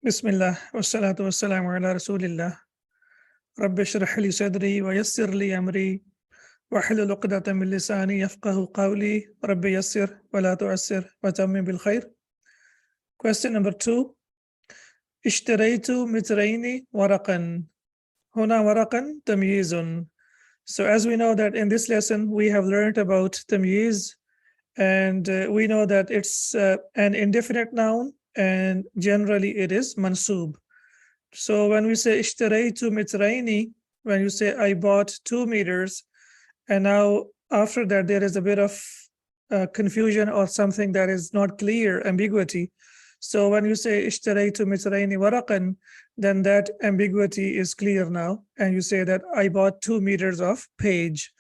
Bismillah, wassalatu wassalamu ala rasulillah. Rabbi shrah li sadri wa yassir li amri wa hlul uqdatan min lisani yafqahu qawli. Rabbi yassir wa la tu'assir wa tammim bil khair. Question number 2. Ishtaraytu mitraini waraqan. Huna waraqan tamyizun. So as we know that in this lesson we have learned about tamyiz, and we know that it's an indefinite noun and generally it is mansub. So when we say ishtaraytu mitraini, when you say I bought 2 meters, and now after that there is a bit of confusion or something that is not clear, ambiguity. So when you say ishtaraytu mitraini waraqan, then that ambiguity is clear now, and you say that I bought 2 meters of page.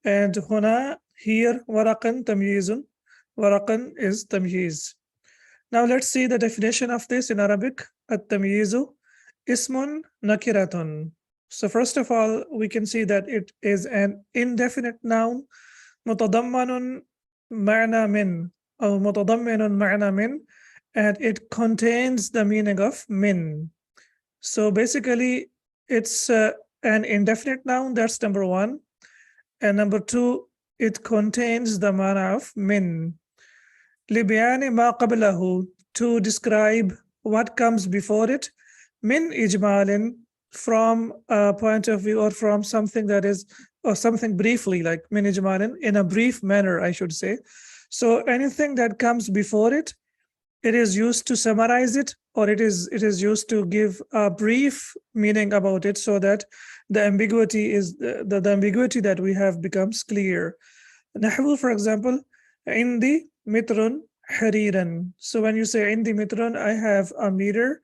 And huna, here, waraqan tamyizun. Waraqan is tamyiz. Now let's see the definition of this in Arabic. At-tamyizu ismun nakiratun. So first of all, we can see that it is an indefinite noun, mutadammanun ma'na min, or mutadamminun ma'na min, and it contains the meaning of min. So basically, it's an indefinite noun, that's number one. And number two, it contains the mana of min. Libyani ma qablahu, to describe what comes before it. Min ijmalin, from a point of view or from something that is, or something briefly, like min ijmalin, in a brief manner, I should say. So anything that comes before it, it is used to summarize it, or it is used to give a brief meaning about it, so that the ambiguity is the ambiguity that we have becomes clear. Nahwu, for example, indi mitrun hariran. So when you say indi mitrun, I have a meter,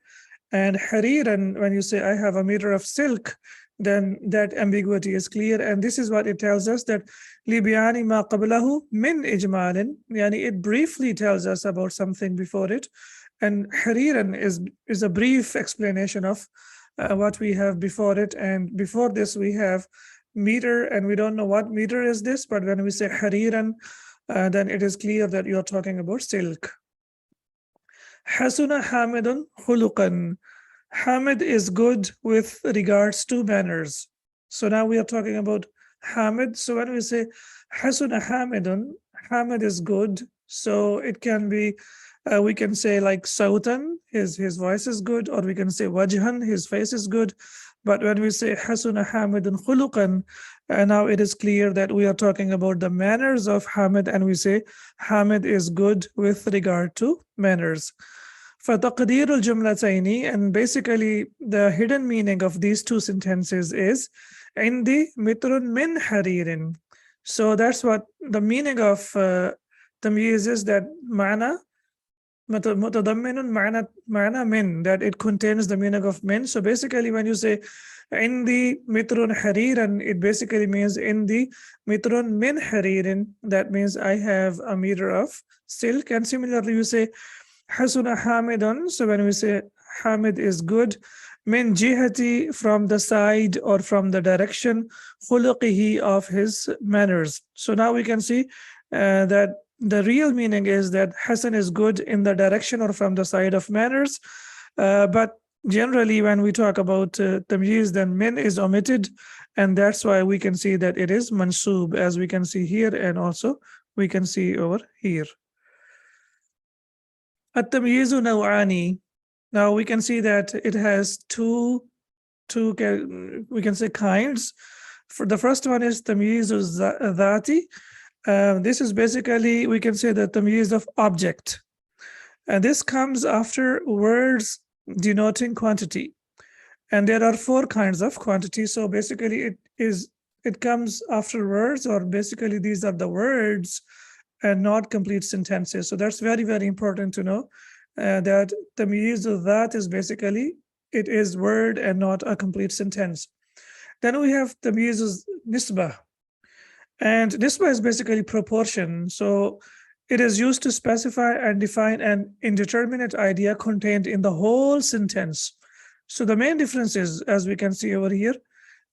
and hariran, when you say I have a meter of silk, then that ambiguity is clear. And this is what it tells us, that libyani ma qablahu min ijmalin, yani it briefly tells us about something before it, and hariran is a brief explanation of what we have before it. And before this we have meter, and we don't know what meter is this, but when we say hariran, then it is clear that you are talking about silk. Hasuna hamidun khuluqan. Hamid is good with regards to manners. So now we are talking about Hamid. So when we say Hasuna Hamidun, Hamid is good. So it can be, we can say like Sautan, his voice is good, or we can say Wajhan, his face is good. But when we say Hasuna Hamidun Khuluqan, now it is clear that we are talking about the manners of Hamid, and we say Hamid is good with regard to manners. فَتَقْدِيرُ الْجُمْلَتَيْنِ, and basically the hidden meaning of these two sentences is عِنْدِي مِتْرٌ مِّنْ حَرِيرٍ. So that's what the meaning of tamyiz is, that ma'na mutadamminun ma'na min, that it contains the meaning of min. So basically when you say عِنْدِي مِتْرٌ حَرِيرًا, it basically means عِنْدِي مِتْرٌ مِّنْ حَرِيرٍ. That means I have a meter of silk. And similarly you say Hasuna Hamidun. So when we say Hamid is good, min jihati, from the side or from the direction, khuluqihi, of his manners. So now we can see that the real meaning is that Hasan is good in the direction or from the side of manners. But generally when we talk about tamyiz, then min is omitted, and that's why we can see that it is mansub, as we can see here, and also we can see over here. At-tamyizu naw'ani. Now we can see that it has two we can say kinds. For the first one is tamyizu dhati. This is basically, we can say, the tamyiz of object, and this comes after words denoting quantity. And there are 4 kinds of quantity. So basically it comes after words, or basically these are the words and not complete sentences. So that's very, very important to know, that tamyiz that is basically, it is word and not a complete sentence. Then we have tamyiz nisbah, and nisbah is basically proportion. So it is used to specify and define an indeterminate idea contained in the whole sentence. So the main difference is, as we can see over here,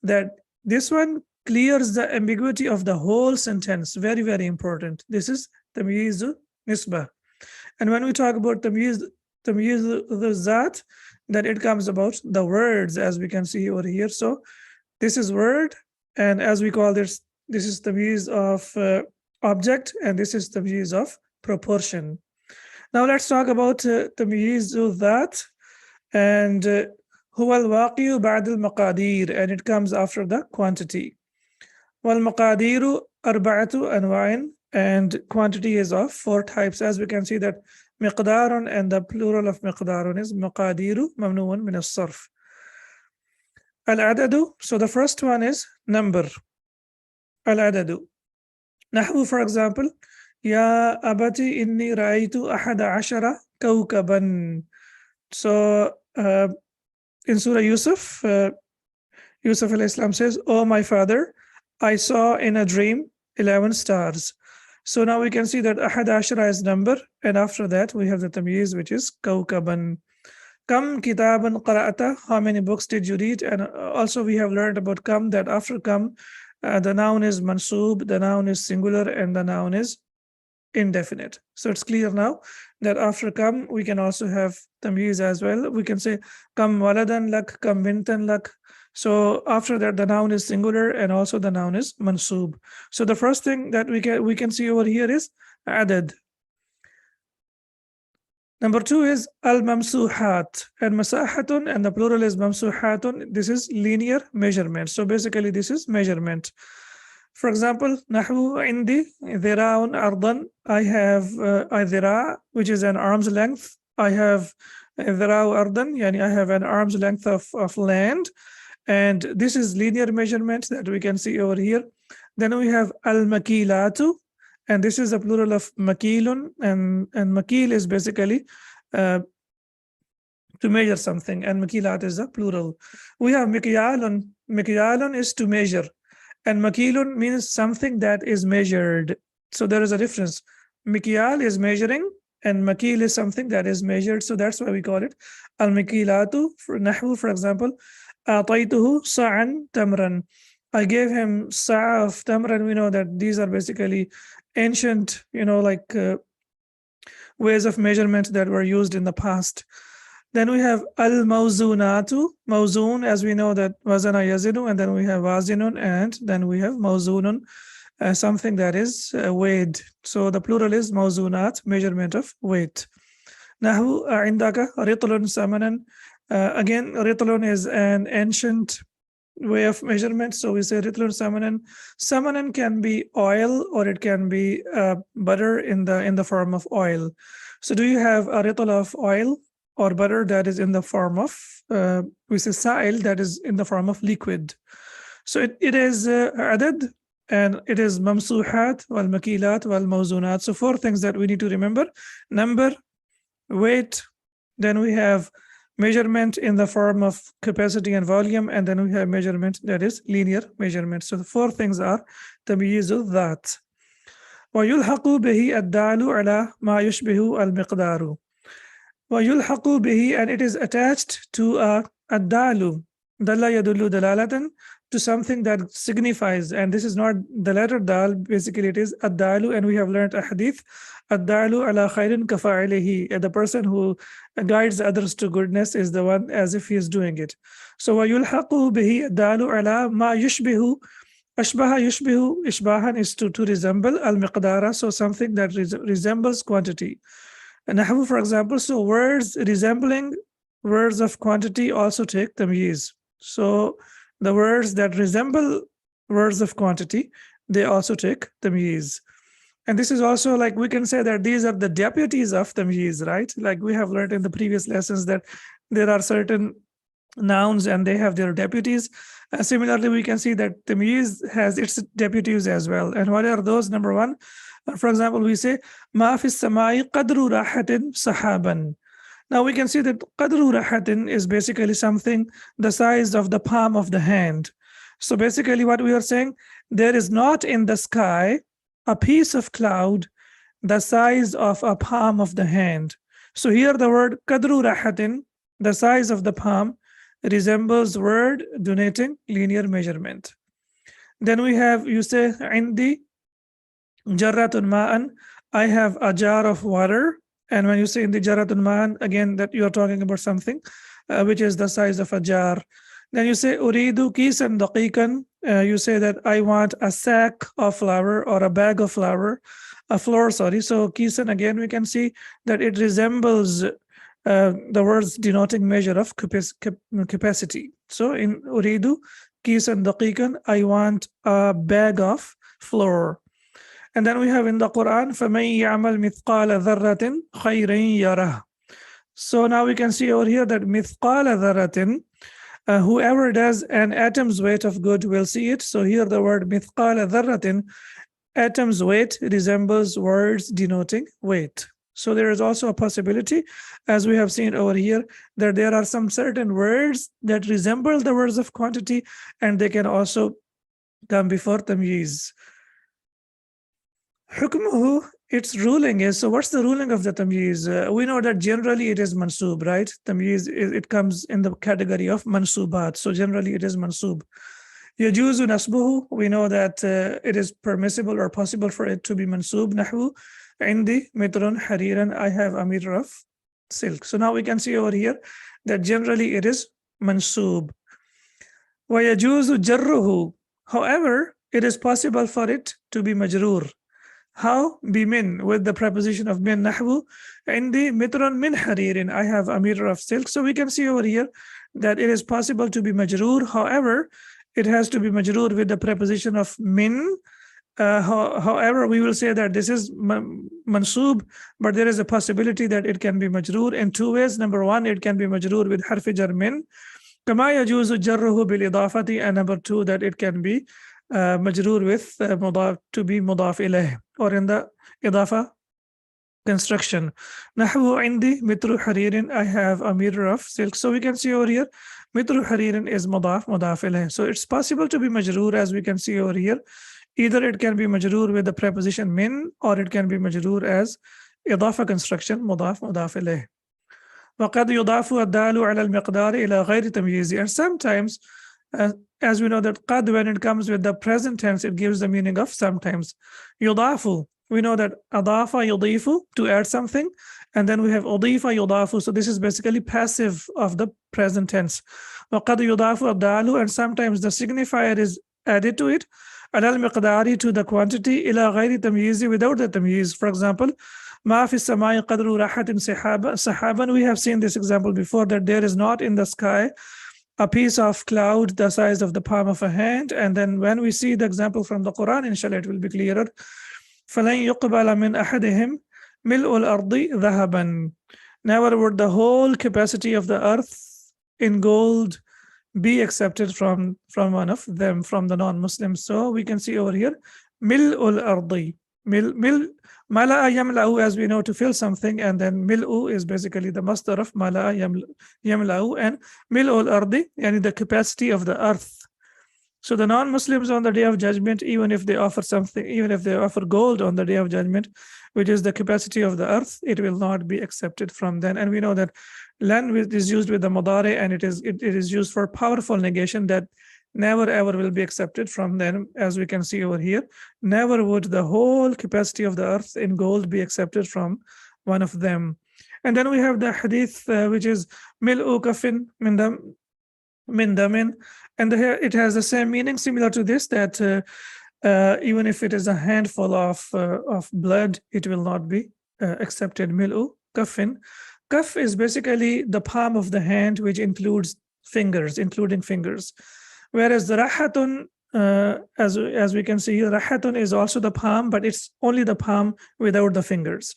that this one clears the ambiguity of the whole sentence. Very, very important. This is tamyiz nisbah. And when we talk about tamyiz the zat, then it comes about the words, as we can see over here. So this is word, and as we call this is the use of object, and this is the use of proportion. Now let's talk about the use of that, and هو الواقع بعد المقادير, and it comes after the quantity. والمقادير أربعة أنواع, and quantity is of 4 types. As we can see that مقدار, and the plural of مقدار is مقادير ممنوع من الصرف. العدد, so the first one is number. العدد نحو, for example, يا أبت إني رأيت 11 كوكبا. So in Surah Yusuf, Yusuf alayhi salam says, "Oh my father, I saw in a dream 11 stars." So now we can see that 11 is number, and after that we have the tamyiz, which is kawkaban. Kam kitaban qara'ata, how many books did you read? And also we have learned about kam, that after kam, the noun is mansub, the noun is singular, and the noun is indefinite. So it's clear now that after kam we can also have tamyiz as well. We can say kam waladan lak, kam bintan lak. So after that the noun is singular, and also the noun is mansub. So the first thing that we can see over here is adad. Number 2 is al-mamsuhat, and masahatun, and the plural is mamsuhatun. This is linear measurement. So basically this is measurement. For example, nahu indi dhira'un ardan, I have a dhira', which is an arm's length. I have dhira'u ardan, yani I have an arm's length of land. And this is linear measurement that we can see over here. Then we have al-makilatu, and this is a plural of makilun, and makil is basically to measure something, and makilat is a plural. We have mikyalun. Mikyalun is to measure, and makilun means something that is measured. So there is a difference. Mikyal is measuring, and makil is something that is measured. So that's why we call it al-makilatu. For nahwu, for example, أعطيته صاعا تمرا, I gave him sa' of tamran. We know that these are basically ancient, ways of measurement that were used in the past. Then we have al-mawzunatu, mawzun, as we know that wazana yazinu, and then we have wazinun, and then we have mawzunun, something that is weighed. So the plural is mawzunat, measurement of weight. Nahu indaka ritlun samanan. Again, ritlun is an ancient way of measurement. So we say ritlun samanan. Samanan can be oil, or it can be butter in the form of oil. So do you have a ritl of oil or butter that is in the form of we say sa'il, that is in the form of liquid? So it is adad, and it is mamsuhat wal makilat wal mawzunat. So 4 things that we need to remember: number, weight, then we have measurement in the form of capacity and volume, and then we have measurement that is linear measurement. So the 4 things are tamyizu that. ويلحق به الدال على ما يشبه المقدار. ويلحق به, and it is attached to الدال. دل يدل دلالة, to something that signifies, and this is not the letter dal, basically it is ad-dalu, and we have learned a hadith, ad-dalu ala khairin kafa'ilihi, the person who guides others to goodness is the one as if he is doing it. So وَيُلْحَقُ بِهِ الدَّالُ عَلَى مَا يُشْبِهُ. Ashbaha yushbihu, ishbahan is to resemble, al-miqdara, so something that resembles quantity. And nahwu, for example, so words resembling words of quantity also take tamyiz. So the words that resemble words of quantity, they also take tamyiz. And this is also, like, we can say that these are the deputies of tamyiz, right? Like we have learned in the previous lessons that there are certain nouns and they have their deputies. Similarly, we can see that tamyiz has its deputies as well. And what are those? Number 1, for example, we say ma fi samai qadru rahatin sahaban. Now we can see that qadru rahatin is basically something the size of the palm of the hand. So basically what we are saying, there is not in the sky a piece of cloud the size of a palm of the hand. So here the word qadru rahatin, the size of the palm, resembles word denoting linear measurement. Then we have, you say indi jarratun ma'an, I have a jar of water. And when you say indi jarratun ma'an, again that you are talking about something which is the size of a jar. Then you say uridu kisan daqiqan. You say that I want a sack of flour or a bag of flour, a flour, sorry. So kisan, again, we can see that it resembles the words denoting measure of capacity. So in uridu kisan daqiqan, I want a bag of flour. And then we have in the Quran, فَمَن يَعْمَلْ مِثْقَالَ ذَرَّةٍ خَيْرٍ يَرَهُ. So now we can see over here that مِثْقَالَ ذَرَّةٍ, whoever does an atom's weight of good will see it. So here the word مِثْقَالَ ذَرَّةٍ, atom's weight, resembles words denoting weight. So there is also a possibility, as we have seen over here, that there are some certain words that resemble the words of quantity, and they can also come before tamyiz. Hukmuhu, its ruling is, so what's the ruling of the tamyiz? We know that generally it is mansub, right? Tamyiz, it comes in the category of mansubat. So generally it is mansub. Yajuzu nasbuhu, we know that it is permissible or possible for it to be mansub. Nahwu, indi mitrun hariran, I have a meter of silk. So now we can see over here that generally it is mansub. Wa yajuzu jarruhu, however, it is possible for it to be majroor. How? Bimin, with the preposition of min. Nahwu indi mitrun min haririn, I have a meter of silk. So we can see over here that it is possible to be majroor. However, it has to be majroor with the preposition of min. However, we will say that this is mansub, but there is a possibility that it can be majroor in two ways. Number one, it can be majroor with harf jar min, kama yajuzu jarruhu bil idafati, and number two, that it can be majroor with mudaf, to be mudaf ilayh, or in the idafa construction. Nahwu indi mitru haririn, I have a meter of silk. So we can see over here, mitru haririn is mudaf ilayh. So it's possible to be majroor, as we can see over here. Either it can be majroor with the preposition min, or it can be majroor as idafa construction, mudaf ilayh. وقد يضاف الدال على المقدار إلى غير تمييز. And sometimes, as we know that qad, when it comes with the present tense, it gives the meaning of sometimes. Yudafu, we know that adafa yudifu, to add something, and then we have udifa yudafu. So this is basically passive of the present tense. وقد يضاف الدال, and sometimes the signifier is added to it, على المقدار, to the quantity, إلى غير تمييز, without the tamyiz. For example, ما في السماء قدر راحة سحابا, we have seen this example before, that there is not in the sky a piece of cloud the size of the palm of a hand. And then when we see the example from the Quran, inshallah it will be clearer. فَلَنْ يُقْبَلَ مِنْ أَحَدِهِمْ مِلْءُ الْأَرْضِ ذَهَبًا, never would the whole capacity of the earth in gold be accepted from one of them, from the non-Muslims. So we can see over here, مِلْءُ الْأَرْضِ, mala'a yamla'u, as we know, to fill something, and then mil'u is basically the masdar of mala'a yamla'u, and mil'u al-ardi, yani the capacity of the earth. So the non-Muslims on the Day of Judgment, even if they offer something, even if they offer gold on the Day of Judgment, which is the capacity of the earth, it will not be accepted from them. And we know that lan is used with the mudari, and it is used for powerful negation, that never ever will be accepted from them, as we can see over here. Never would the whole capacity of the earth in gold be accepted from one of them. And then we have the hadith, which is mil'u kafin min damin, and here it has the same meaning, similar to this, that even if it is a handful of blood, it will not be accepted. Mil'u kafin. Kaf is basically the palm of the hand, which includes fingers, including fingers. Whereas the rahatun, as we can see here, rahatun is also the palm, but it's only the palm without the fingers.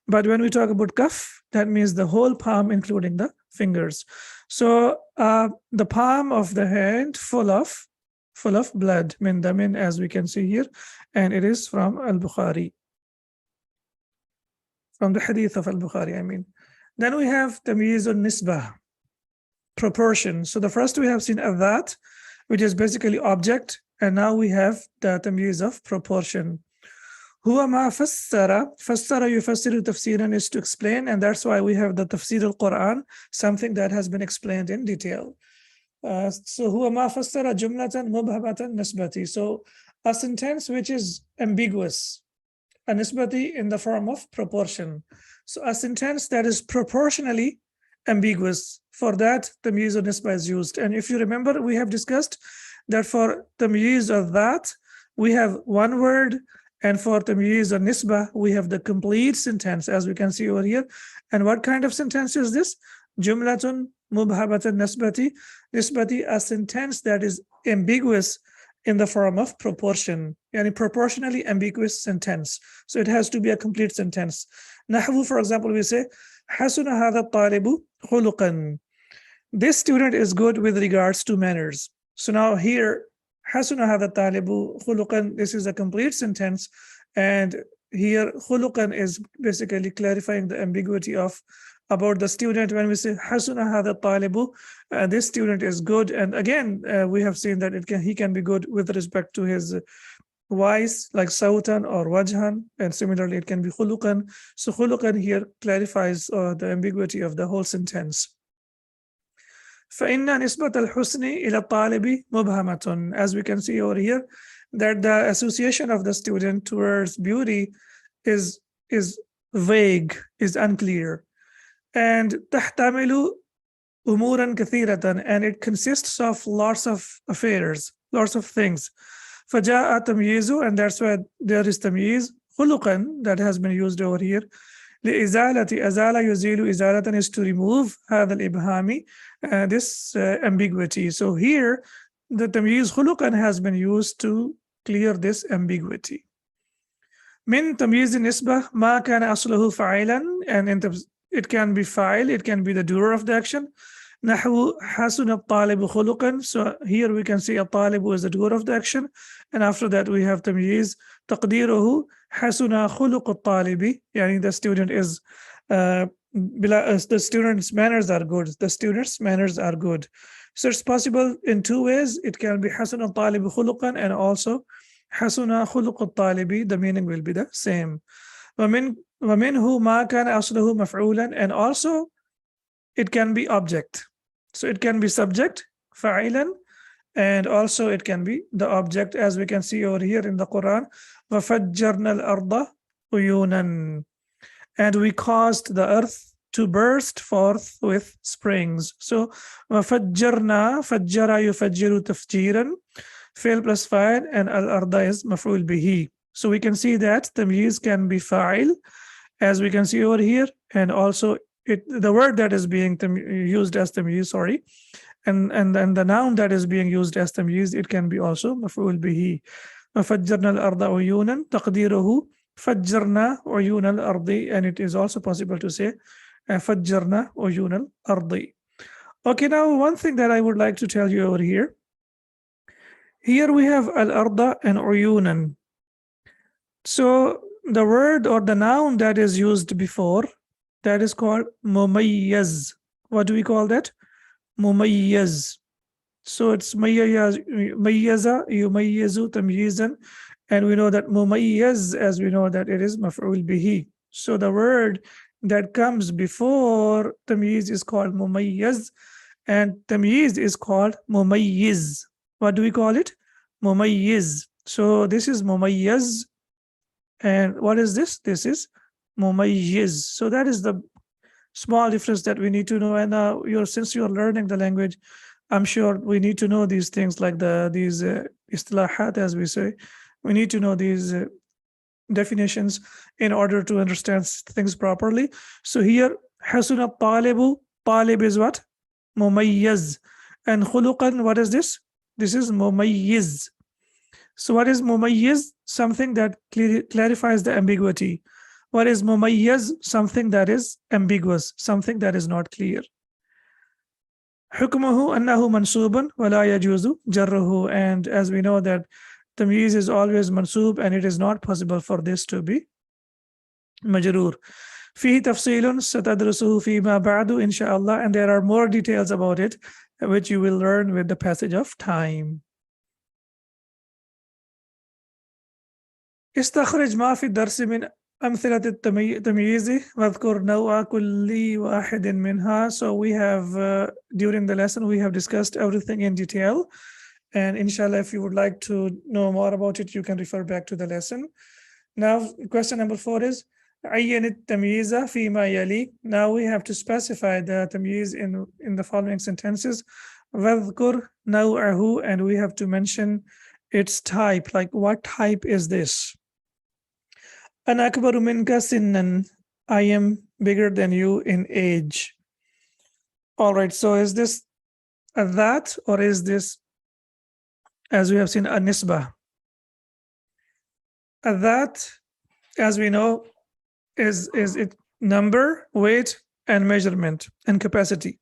But when we talk about kaf, that means the whole palm, including the fingers. So the palm of the hand full of blood, min damin, as we can see here, and it is from Al-Bukhari, from the hadith of Al-Bukhari, I mean. Then we have tamyiz al-nisbah, proportion. So the first we have seen that, which is basically object, and now we have the tamyiz of proportion. Huwa ma fassara yufassiru tafsiran is to explain, and that's why we have the tafsir al-Quran, something that has been explained in detail. So huwa ma fassara jumlatan mubhamatan nisbati. So a sentence which is ambiguous, a nisbati in the form of proportion. So a sentence that is proportionally ambiguous. For that, tamyiz or nisba is used. And if you remember, we have discussed that for tamyiz or that, we have one word, and for tamyiz or nisba, we have the complete sentence, as we can see over here. And what kind of sentence is this? Jumlatun mubhabatan nisbati, a sentence that is ambiguous in the form of proportion, yani proportionally ambiguous sentence. So it has to be a complete sentence. Nahwu, for example, we say, Hasuna hadha talibu khuluqan. This student is good with regards to manners. So now here, Hasuna hadha talibu khuluqan, this is a complete sentence. And here, khuluqan is basically clarifying the ambiguity of about the student. When we say Hasuna hadha talibu, this student is good. And again, we have seen that he can be good with respect to his voice, like sautan or wajhan, and similarly it can be khuluqan. So khuluqan here clarifies the ambiguity of the whole sentence. فإن نسبة الحسن إلى الطالب مبهمة. As we can see over here, that the association of the student towards beauty is vague, is unclear. And تحتمل أمورا كثيرة, and it consists of lots of affairs, lots of things. فجاء تمييز, and that's why there is تمييز. خلقا, that has been used over here. لإزالة, أزال يزيل إزالة, is to remove هذا الإبهام, this ambiguity. So here the تمييز خلقا has been used to clear this ambiguity. من تمييز النسبة ما كان أصله فاعلا, and it can be fa'il, it can be the doer of the action. نحو حسن الطالب خلقا. So here we can see الطالب is the doer of the action, and after that we have تمييز. تقديره حسن خلق الطالب, يعني the student is the student's manners are good. The student's manners are good. So it's possible in two ways. It can be حسن الطالب خلقا, and also حسن خلق الطالب. The meaning will be the same. ومنه ما كان أصله مفعولا, and also it can be object. So it can be subject, fa'ilan, and also it can be the object, as we can see over here in the Quran. وَفَجَّرْنَا الْأَرْضَ عُيُونًا, and we caused the earth to burst forth with springs. So وَفَجَّرْنَا, فَجَّرَ يُفَجِّرُ تَفْجِيرًا, fail plus fa'il, and al-arda is maf'ul bihi. So we can see that tamyiz can be fa'il, as we can see over here, and also the word that is being used as tamyiz, and the noun that is being used as tamyiz, it can be also maf'ul bihi. فَفَجَّرْنَا الْأَرْضَ عُيُونًا تَقْدِيرُهُ فَجَّرْنَا عُيُونَ الْأَرْضِ, and it is also possible to say فَجَّرْنَا عُيُونَ الْأَرْضِ. Okay, now one thing that I would like to tell you over here. Here we have al-arda and uyunan. So the word or the noun that is used before, that is called mumayyaz. What do we call that? Mumayyaz. So it's mayyaza, yumayyizu, tamyizan, and we know that mumayyaz, as we know that it is maf'ul bihi. So the word that comes before tamyiz is called mumayyaz, and tamyiz is called mumayyiz. What do we call it? Mumayyiz. So this is mumayyaz, and what is this? This is mumayyiz. So that is the small difference that we need to know. And since you're learning the language, I'm sure we need to know these things, like these istilahat, as we say. We need to know these definitions in order to understand things properly. So here, hasuna talibu, talib is what? Mumayyiz. And khuluqan, what is this? This is mumayyiz. So what is mumayyiz? Something that clarifies the ambiguity. What is mumayyiz? Something that is ambiguous, something that is not clear. حكمه أنه منصوب ولا يجوز جره, and as we know that tamyiz is always mansub, and it is not possible for this to be majrur. فيه تفصيل ستدرسه فيما بعد إن شاء الله, and there are more details about it which you will learn with the passage of time. استخرج ما في الدرس من أمثلة التمييز واذكر نوع كل واحد منها. So we have during the lesson we have discussed everything in detail, and inshallah if you would like to know more about it, you can refer back to the lesson. Now question number 4 is عين التمييز فيما يلي. Now we have to specify the تمييز in the following sentences. واذكر نوعه, and we have to mention its type, like what type is this. أنا أكبر منك سنا. I am bigger than you in age. All right, so is this a that, or is this, as we have seen, a nisbah? A that, as we know, is it number, weight, and measurement and capacity.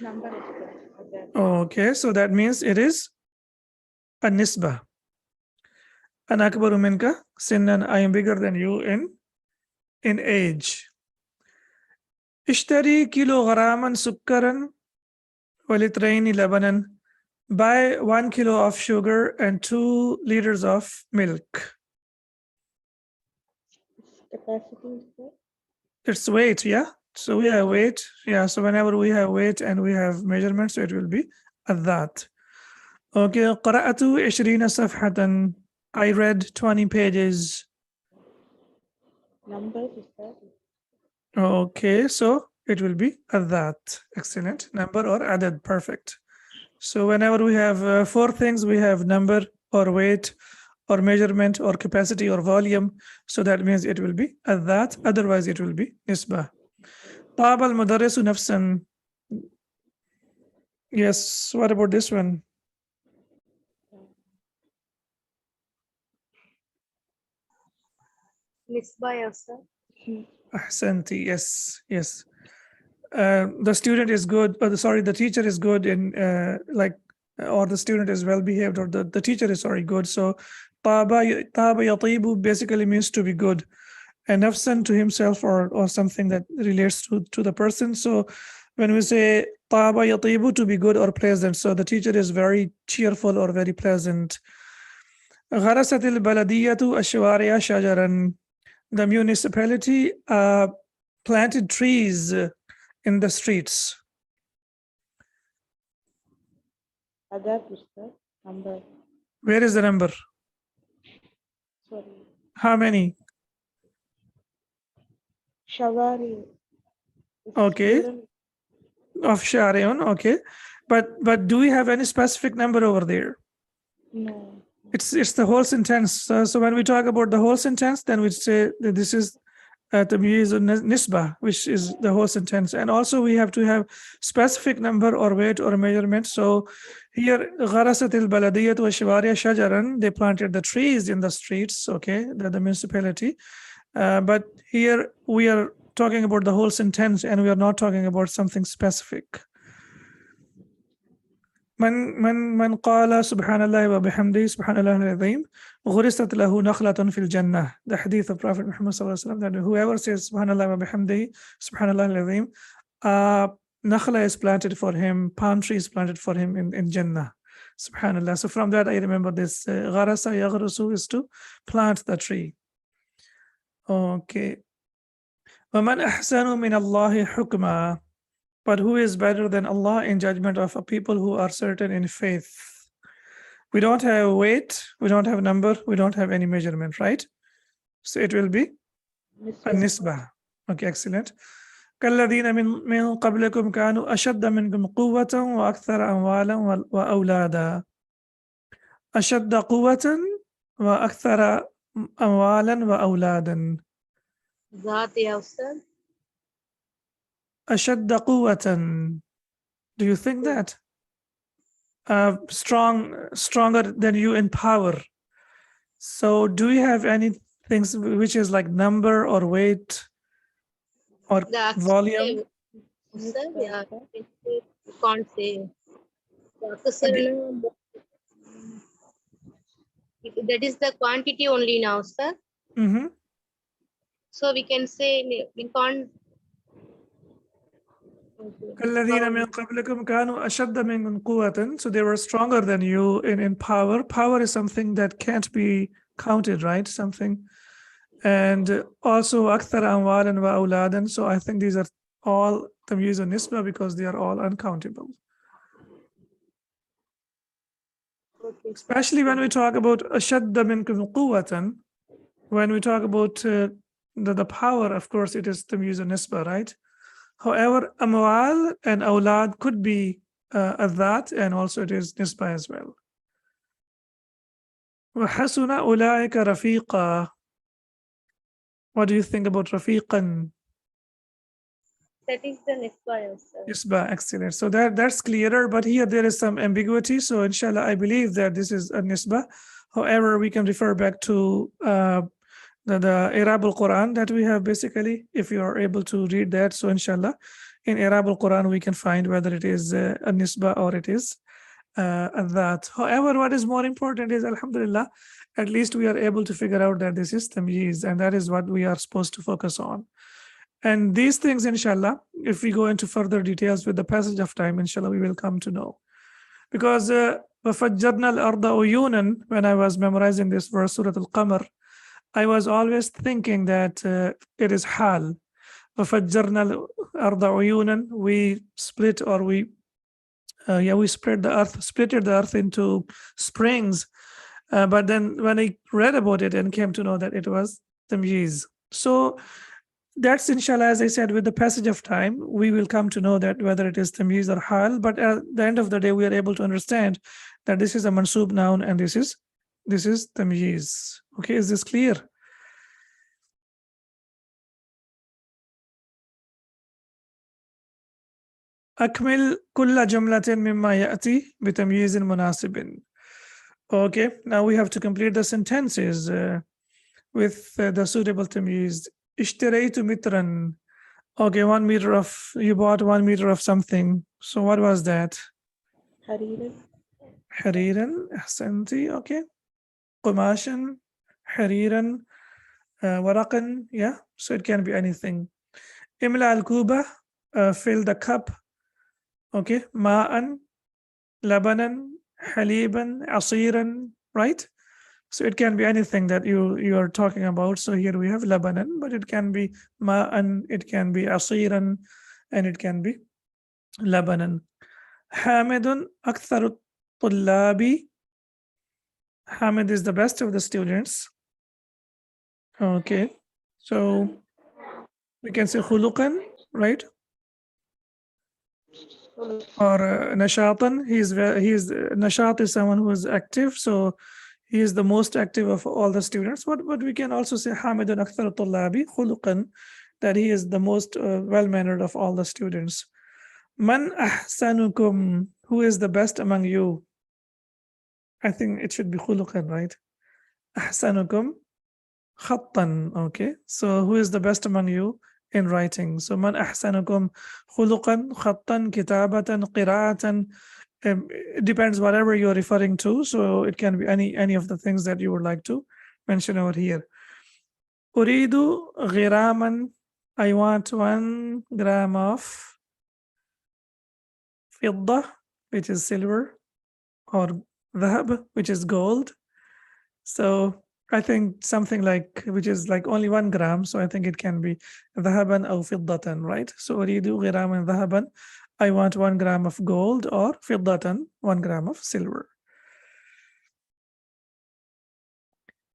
Number. Okay, so that means it is a nisbah. أنا أكبر منك سنا. I am bigger than you in age. اشتري كيلوغراما سكرا ولترين لبنا. Buy 1 kilo of sugar and 2 liters of milk. Capacity. It's weight, yeah. So we have weight, yeah. So whenever we have weight and we have measurements, so it will be that. Okay, قرأت 20 صفحة. I read 20 pages. Number is that. Okay, so it will be that. Excellent. Number or added. Perfect. So whenever we have 4 things, we have number or weight or measurement or capacity or volume. So that means it will be that. Otherwise, it will be nisbah. طاب المدرس نفسا. Yes, what about this one? Nisbah, sir. Ahsanti, yes. The student is good, sorry, the teacher is good in or the student is well behaved, or the teacher is good. So taba yatibu basically means to be good, and nafsan to himself or something that relates to the person. So when we say taba yatibu, to be good or pleasant, so the teacher is very cheerful or very pleasant. غرست البلدية الشوارع شجرا. The municipality planted trees in the streets. Other sir. Number. Where is the number? Sorry. How many? Shawari. Okay. Plural. Of Sharion, okay. But do we have any specific number over there? No. It's the whole sentence. So when we talk about the whole sentence, then we say that this is tamyiz nisbah, which is the whole sentence. And also we have to have specific number or weight or measurement. So here, gharasat al-baladiyat wa shawariya shajaran, they planted the trees in the streets, okay, the municipality. But here we are talking about the whole sentence, and we are not talking about something specific. من قال سبحان الله وبحمده سبحان الله العظيم غرست له نخلة في الجنة. The hadith of Prophet Muhammad sallallahu alaihi wasallam, that whoever says سبحان الله وبحمده سبحان الله العظيم, nakhla is planted for him, palm tree is planted for him in Jannah. Subhanallah. So from that I remember this gharasa yaghrusu is to plant the tree. Okay. وَمَنْ أَحْسَنُ مِنَ اللَّهِ حُكْمًا. But who is better than Allah in judgment of a people who are certain in faith? We don't have weight, we don't have number, we don't have any measurement, right? So it will be a nisbah. Okay, excellent. كالذين من قبلكم كانوا أشد منكم قوة وأكثر أموالا وأولادا. أشد قوة وأكثر أموالا وأولادا. ذات يا أستاذ. أشد قوة. Do you think that? Stronger than you in power. So do you have any things which is like number or weight or volume? Sir, yeah, you can't say. That is the quantity only now, sir. Mm-hmm. So we can say we can't. الذين من قبلكم كانوا أشد منكم قوة. So they were stronger than you in power. Power is something that can't be counted, right? Something. And also أكثر أموالا وأولادا. So I think these are all tamyiz and nisbah because they are all uncountable. Okay. Especially when we talk about أشد منكم قوة. When we talk about the power, of course, it is tamyiz and nisba, right? However, amwal and awlad could be that, and also it is nisba as well. وحسن أولئك رفيقا. What do you think about rafiqan? That is the nisba answer. Nisba, excellent. So that's clearer, but here there is some ambiguity. So inshallah, I believe that this is a nisba. However, we can refer back to the Arab al-Quran that we have basically, if you are able to read that. So inshallah, in Arab al-Quran, we can find whether it is a nisba or it is that. However, what is more important is, alhamdulillah, at least we are able to figure out that this is tamyiz, and that is what we are supposed to focus on. And these things, inshallah, if we go into further details with the passage of time, inshallah, we will come to know. Because وَفَجَّرْنَا الْأَرْضَ عُيُونًا, when I was memorizing this verse, Surah Al-Qamar, I was always thinking that it is hal. وَفَجَّرْنَا الْأَرْضَ عُيُونًا, we split, or we splitted the earth into springs. But then when I read about it and came to know that it was tamyiz. So that's inshallah, as I said, with the passage of time, we will come to know that whether it is tamyiz or hal. But at the end of the day, we are able to understand that this is a mansub noun and this is tamyiz. Okay, is this clear? أكمل كل جملة مما يأتي بتمييز مناسب. Okay, now we have to complete the sentences with the suitable tamyiz. اشتريت مترا. Okay, 1 meter of, you bought 1 meter of something. So what was that? حريرا. حريرا, أحسنتي. Okay. قماشا, حريرا, ورقا. Yeah, so it can be anything. املأ الكوبة, fill the cup. Okay. ماء, لبنا, حليبا, عصيرا, right? So it can be anything that you are talking about. So here we have labanan, but it can be ma'an, it can be asiran, and it can be labanan. Hamidun aktharu tullabi. Hamid is the best of the students. Okay, so we can say khuluqan, right? Or nashatan. He's nashat is someone who is active. So he is the most active of all the students. But we can also say Hamidun Akthar Tullabi Khuluqan, that he is the most well-mannered of all the students. Man ahsanukum, who is the best among you? I think it should be Khuluqan, right? Ahsanukum Khattan. Okay, so who is the best among you in writing? So Man ahsanukum Khuluqan, Khattan, Kitabatan, Qira'atan. It depends whatever you're referring to. So it can be any of the things that you would like to mention over here. Uridu ghiraman. I want 1 gram of fidda, which is silver, or dhahab, which is gold. So I think something like, which is like only 1 gram. So I think it can be dhahaban aw fiddatan, right? So uridu ghiraman dhahaban. I want 1 gram of gold, or fiddatan, 1 gram of silver.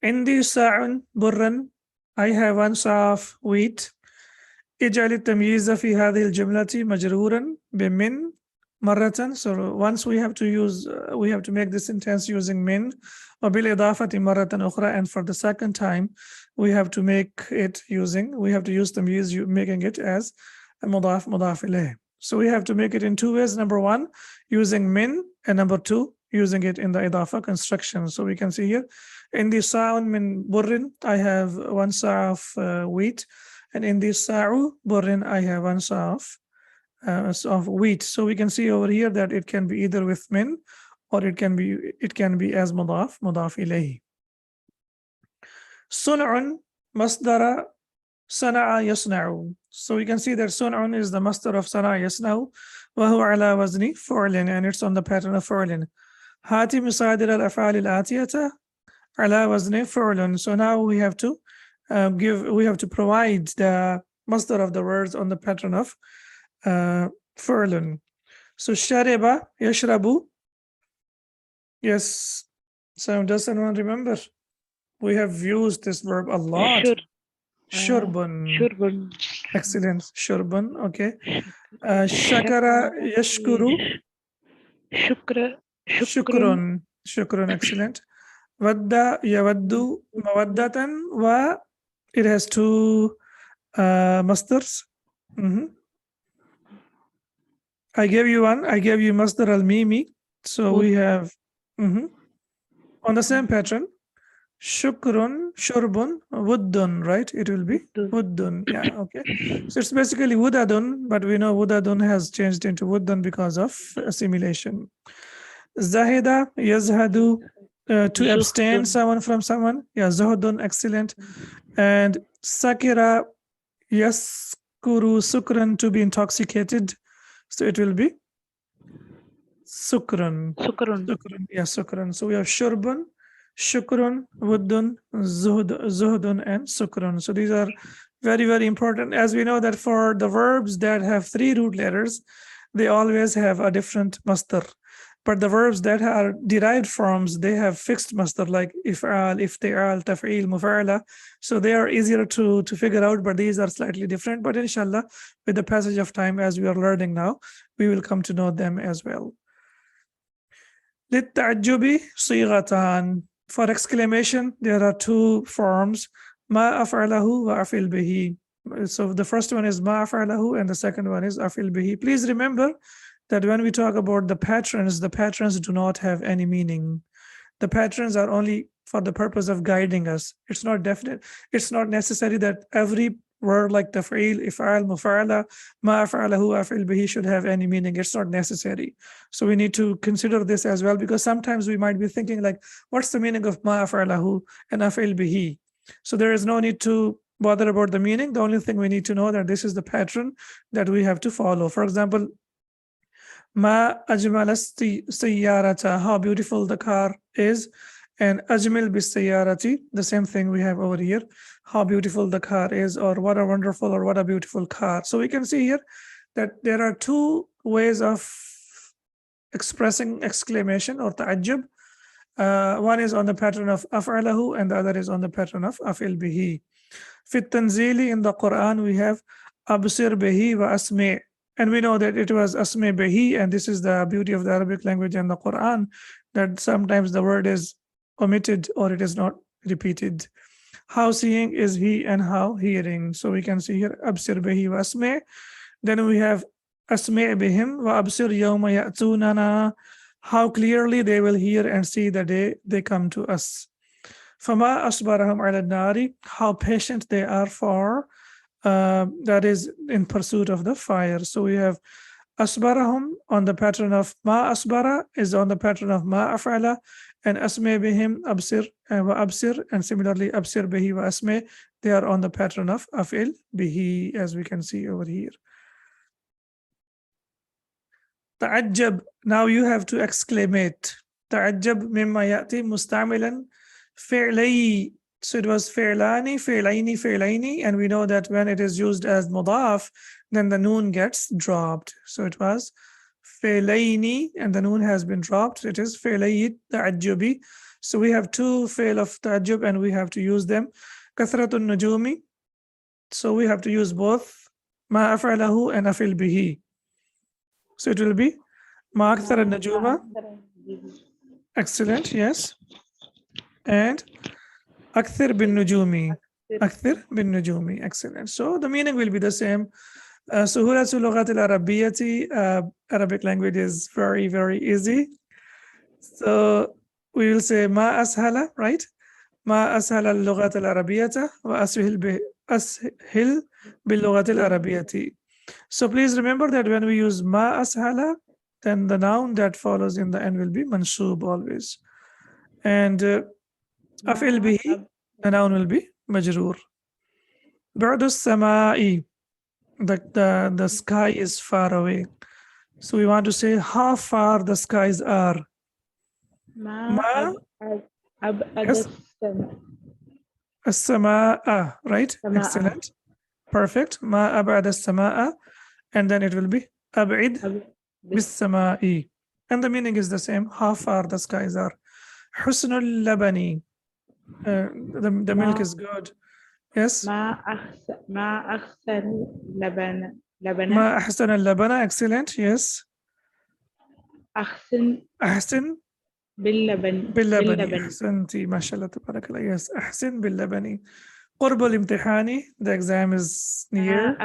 Indi sa'un burran. I have 1 sa of wheat. اجعل التمييز في هذه الجملة مجرورا بمن مرة. So once we have to make this sentence using min, وبالإضافة مرة أخرى, and for the second time we have to use tamyiz, making it as مضاف مضاف إليه. So we have to make it in 2 ways. Number 1, using min, and number 2, using it in the idafa construction. So we can see here, in the sa'un min burrin, I have 1 sa of wheat, and in the sa'u burrin, I have 1 sa of wheat. So we can see over here that it can be either with min, or it can be as mudaf ilayhi. Sun'un masdara sana'a yasna'u. So we can see that sun'un is the masdar of sana'a yasna'u, wa huwa ala wazni fu'lin, and it's on the pattern of fu'lin. Hati misadir al-af'al al-atiyata ala wazni fu'lun. So now we have to provide the masdar of the words on the pattern of fu'lun. So shariba yashrabu. Yes. So does anyone remember? We have used this verb a lot. Shurbun. شرب. Excellent. Shurbun. Okay. شكر. Shakara yashkuru. شكر. شكر. Shukrun. Shukrun. Excellent. Vadda yawaddu mawaddatan wa. It has two masters. I gave you one. I gave you masdar al-mimi. So we have on the same pattern. Shukrun, shurbun, wuddun, right? It will be wuddun. Yeah, okay. So it's basically wudadun, but we know wudadun has changed into wuddun because of assimilation. Zahida, yazhadu, to abstain someone from someone. Yeah, zuhdun, excellent. And sakira, yaskuru, sukran, to be intoxicated. So it will be sukran. سكر. Sukran, yeah, sukran. So we have shurbun, shukrun, wuddun, zuhdun, and sukran. So these are very, very important. As we know that for the verbs that have 3 root letters, they always have a different masdar. But the verbs that are derived forms, they have fixed masdar like if'al, ifti'al, taf'il, mufa'ala. So they are easier to figure out, but these are slightly different. But inshallah, with the passage of time, as we are learning now, we will come to know them as well. للتعجب صيغتان. For exclamation, there are 2 forms, ما أفعله وأفعل به. So the first one is ما أفعله and the second one is أفعل به. Please remember that when we talk about the patterns do not have any meaning. The patterns are only for the purpose of guiding us. It's not definite. It's not necessary that every word like taf'il, if'al, mufa'ala, ma af'alahu, af'il bihi should have any meaning. It's not necessary. So we need to consider this as well, because sometimes we might be thinking like, what's the meaning of ma af'alahu and af'il bihi? So there is no need to bother about the meaning. The only thing we need to know that this is the pattern that we have to follow. For example, ma ajmal sayyarata, how beautiful the car is. And ajmil bis sayyarati, the same thing we have over here, how beautiful the car is, or what a wonderful or what a beautiful car. So we can see here that there are 2 ways of expressing exclamation or ta'ajjub. One is on the pattern of af'alahu and the other is on the pattern of af'il bihi. Fit tanzili, in the Quran we have absir bihi wa asmi'. And we know that it was asmi bihi, and this is the beauty of the Arabic language and the Quran, that sometimes the word is omitted or it is not repeated. How seeing is he and how hearing. So we can see here absir bihi wa asmi'. Then we have asmi' bihim wa absir yawma ya'tunana, how clearly they will hear and see the day they come to us. Fama asbarahum ala nari, how patient they are for that is in pursuit of the fire. So we have asbarahum on the pattern of ma asbara is on the pattern of ma af'ala, and asme bihim absir wa absir, and similarly absir bihi wa asme, they are on the pattern of af'il bihi, as we can see over here. Ta'ajjab, now you have to exclamate. Ta'ajjab mimma ya'ti musta'milan fi'lay. So it was fi'lani, fi'laini, fi'laini, and we know that when it is used as mudaf, then the noon gets dropped. So it was fi'laini, and the noon has been dropped. It is fi'layit ta'ajjubi. So we have 2 fi'l of ta'ajjub and we have to use them. Kathratun nujumi. So we have to use both ma af'alahu and af'il bihi. So it will be ma akthar al-najuma. Excellent, yes. And akthir bin nujumi. Akthir bin nujumi. Excellent. So the meaning will be the same. Suhulatul lughat al-arabiyyati, Arabic language is very, very easy. So we will say ma ashala, right? Ma ashala al-lughat al-arabiyyata wa ashil bil lughat al-arabiyyati. So please remember that when we use ma ashala, then the noun that follows in the end will be mansub always. And af'il bihi, the noun will be majroor. Ba'du samai, the sky is far away. So we want to say how far the skies are. Ma as-sama'a, right? Excellent. Perfect. Ma ab'ad as-sama'a, and then it will be ab'id bis-sama'i. And the meaning is the same, how far the skies are. Husnul labani, the milk is good. Yes. ما أحسن لبن ما أحسن اللبن. Excellent. Yes. أحسن باللبن. أحسنتي ما شاء الله تبارك الله. Yes. أحسن باللبن. قرب الامتحان. The exam is near.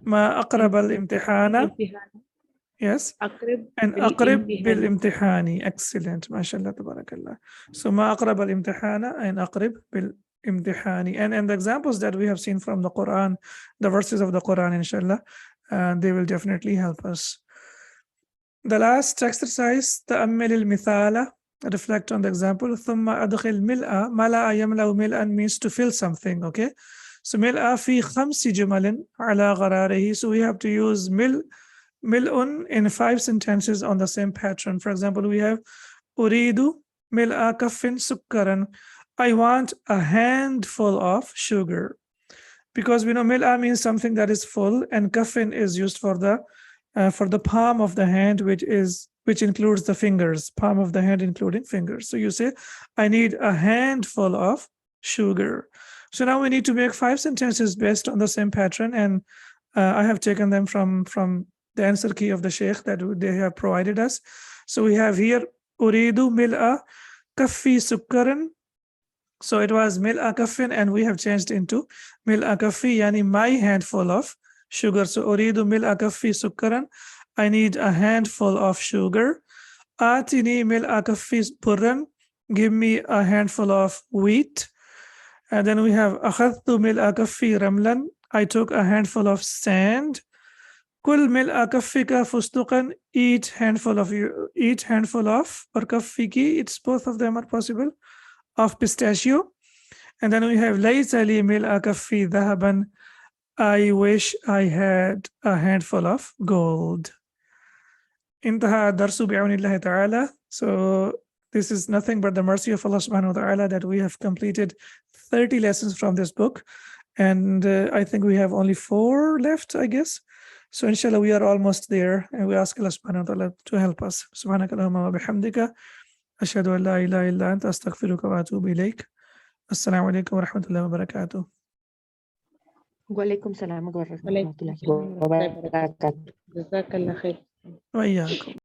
ما أقرب الامتحان. Yes. and أقرب بالامتحان. Excellent. ما شاء الله تبارك الله. So ما أقرب الامتحان and أقرب بالامتحان. And the examples that we have seen from the Quran, the verses of the Quran, inshallah, they will definitely help us. The last exercise, تأمل المثال. Reflect on the example. ثم أدخل ملء. ملأ يملأ ملءا means to fill something. Okay. So ملء في 5 جمل على غراره. So we have to use ملء in 5 sentences on the same pattern. For example, we have أريد ملء كف سكرا. I want a handful of sugar. Because we know ملء means something that is full, and كف is used for the palm of the hand, which includes the fingers, palm of the hand including fingers. So you say, I need a handful of sugar. So now we need to make 5 sentences based on the same pattern, and I have taken them from the answer key of the Sheikh that they have provided us. So we have here Uridu mil'a kaffi sukkaran. So it was mil'a kaffin, and we have changed into mil'a kaffi, yani my handful of sugar. So Uridu mil'a kaffi sukkaran. I need a handful of sugar. Atini mil'a kaffi burran. Give me a handful of wheat. And then we have akhadtu mil'a kaffi ramlan. I took a handful of sand. Kul mil'a kaffika fustuqan. Eat handful of, or kaffiki, it's both of them are possible, of pistachio. And then we have laysa li mil'a kaffi dhahaban. I wish I had a handful of gold. Intaha darsu bi'awnillahi ta'ala. So this is nothing but the mercy of Allah subhanahu wa ta'ala that we have completed 30 lessons from this book. And I think we have only 4 left, I guess. So inshallah, we are almost there, and we ask Allah subhanahu wa ta'ala to help us. Subhanakallahumma wa bihamdika. Ashhadu an la ilaha illa anta astaghfiruka wa atubu ilayk. Assalamu alaikum wa rahmatullahi wa barakatuh. وعليكم السلام ورحمة وعليكم الله السلام ورحمة الله وبركاته. وبركاته. جزاك الله خير. Wa iyyakum.